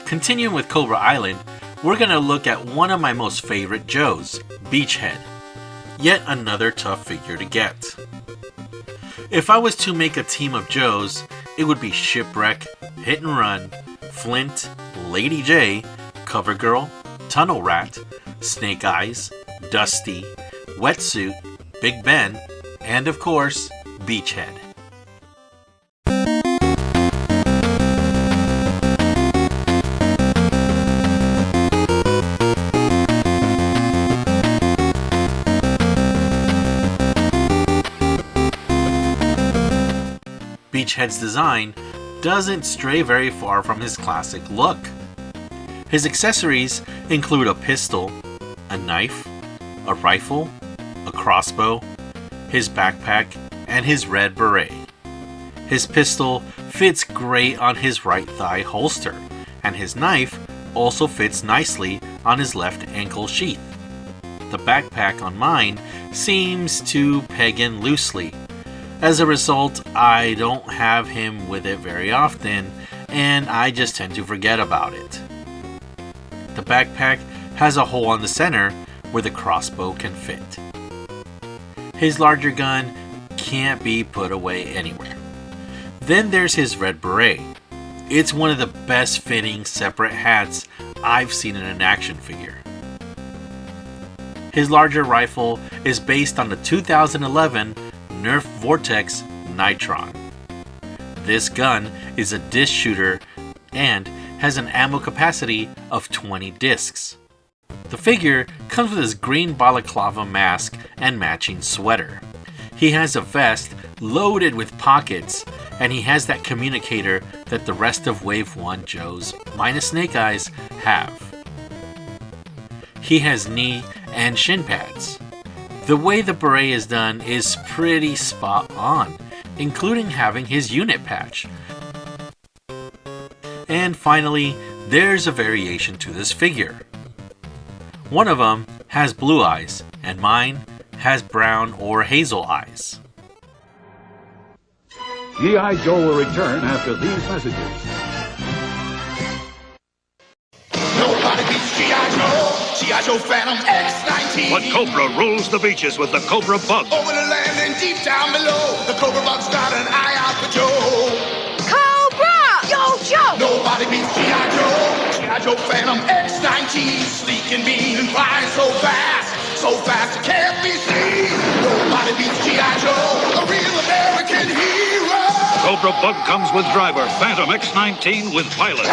Continuing with Cobra Island, we're going to look at one of my most favorite Joes, Beachhead. Yet another tough figure to get. If I was to make a team of Joes, it would be Shipwreck, Hit and Run, Flint, Lady J, Cover Girl, Tunnel Rat, Snake Eyes, Dusty, Wetsuit, Big Ben, and of course, Beachhead. Beachhead's design doesn't stray very far from his classic look. His accessories include a pistol, a knife, a rifle, a crossbow, his backpack, and his red beret. His pistol fits great on his right thigh holster, and his knife also fits nicely on his left ankle sheath. The backpack on mine seems to peg in loosely. As a result, I don't have him with it very often, and I just tend to forget about it. The backpack has a hole on the center where the crossbow can fit. His larger gun can't be put away anywhere. Then there's his red beret. It's one of the best fitting separate hats I've seen in an action figure. His larger rifle is based on the 2011 Nerf Vortex Nitron. This gun is a disc shooter and has an ammo capacity of 20 discs. The figure comes with his green balaclava mask and matching sweater. He has a vest loaded with pockets, and he has that communicator that the rest of Wave 1 Joes, minus Snake Eyes, have. He has knee and shin pads. The way the beret is done is pretty spot on, including having his unit patch. And finally, there's a variation to this figure. One of them has blue eyes, and mine has brown or hazel eyes. G.I. Joe will return after these messages. Nobody beats G.I. Joe. G.I. Joe Phantom X-19. But Cobra rules the beaches with the Cobra Bug. Over the land and deep down below, the Cobra Bug's got an eye out for Joe. Cobra! Yo, Joe! Nobody beats G.I. Joe. G.I. Joe Phantom X-19. Sleek and mean and flying so fast it can't be seen. Nobody beats G.I. Joe, a real American hero. Cobra Bug comes with driver, Phantom X-19 with pilot.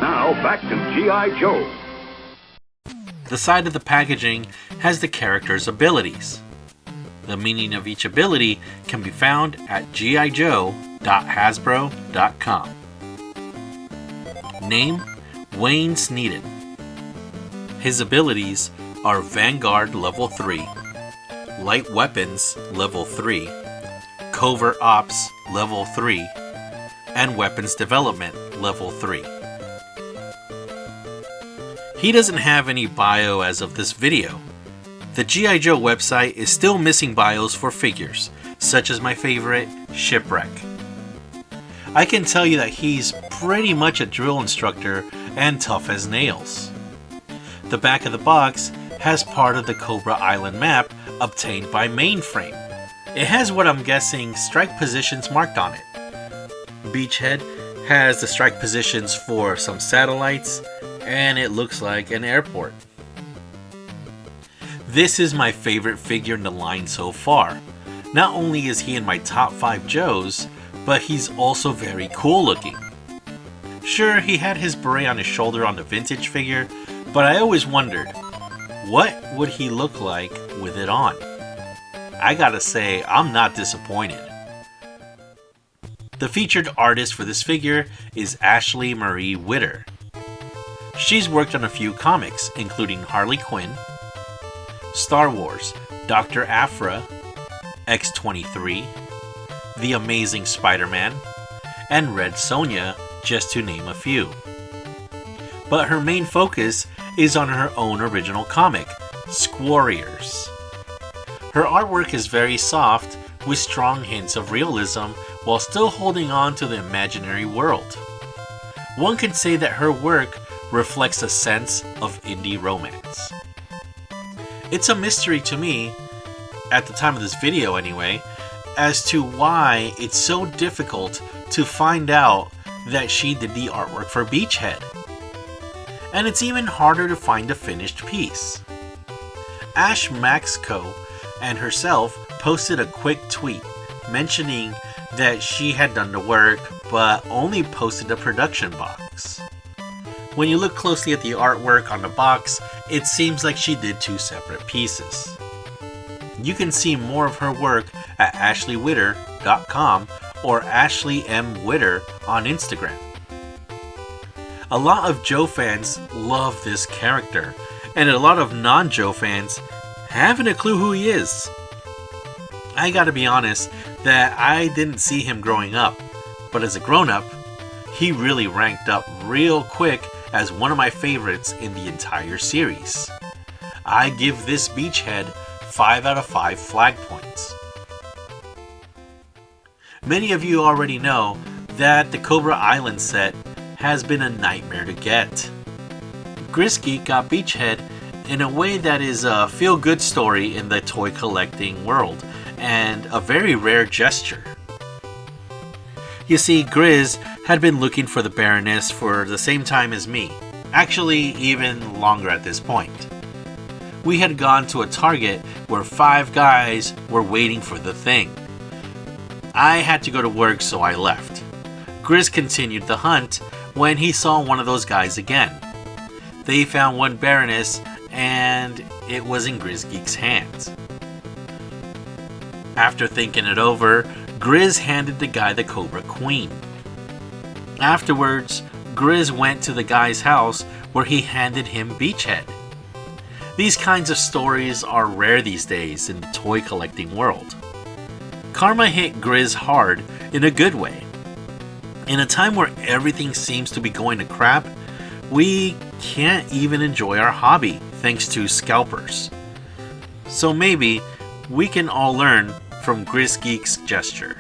Now back to G.I. Joe. The side of the packaging has the character's abilities. The meaning of each ability can be found at gijoe.hasbro.com. Name: Wayne Sneeden. His abilities are Vanguard Level 3, Light Weapons Level 3, Covert Ops Level 3, and Weapons Development Level 3. He doesn't have any bio as of this video. The G.I. Joe website is still missing bios for figures, such as my favorite, Shipwreck. I can tell you that he's pretty much a drill instructor and tough as nails. The back of the box has part of the Cobra Island map obtained by Mainframe. It has what I'm guessing strike positions marked on it. Beachhead has the strike positions for some satellites, and it looks like an airport. This is my favorite figure in the line so far. Not only is he in my top 5 Joes, but he's also very cool looking. Sure, he had his beret on his shoulder on the vintage figure, but I always wondered, what would he look like with it on? I gotta say, I'm not disappointed. The featured artist for this figure is Ashley Marie Witter. She's worked on a few comics, including Harley Quinn, Star Wars, Dr. Aphra, X-23, The Amazing Spider-Man, and Red Sonja, just to name a few. But her main focus is on her own original comic, Squarriors. Her artwork is very soft, with strong hints of realism, while still holding on to the imaginary world. One can say that her work reflects a sense of indie romance. It's a mystery to me, at the time of this video anyway, as to why it's so difficult to find out that she did the artwork for Beachhead. And it's even harder to find a finished piece. Ash Maxco and herself posted a quick tweet mentioning that she had done the work but only posted a production box. When you look closely at the artwork on the box, it seems like she did two separate pieces. You can see more of her work at ashleywitter.com or Ashley M. Witter on Instagram. A lot of Joe fans love this character, and a lot of non-Joe fans haven't a clue who he is. I gotta be honest that I didn't see him growing up, but as a grown-up, he really ranked up real quick as one of my favorites in the entire series. I give this Beachhead 5 out of 5 flag points. Many of you already know that the Cobra Island set has been a nightmare to get. Grisgeek got Beachhead in a way that is a feel-good story in the toy collecting world, and a very rare gesture. You see, Grizz had been looking for the Baroness for the same time as me, actually even longer at this point. We had gone to a Target where 5 guys were waiting for the thing. I had to go to work, so I left. Grizz continued the hunt when he saw one of those guys again. They found one Baroness, and it was in Grizgeek's hands. After thinking it over, Grizz handed the guy the Cobra Queen. Afterwards, Grizz went to the guy's house where he handed him Beachhead. These kinds of stories are rare these days in the toy collecting world. Karma hit Grizz hard in a good way. In a time where everything seems to be going to crap, we can't even enjoy our hobby thanks to scalpers. So maybe we can all learn from Grizgeek's gesture.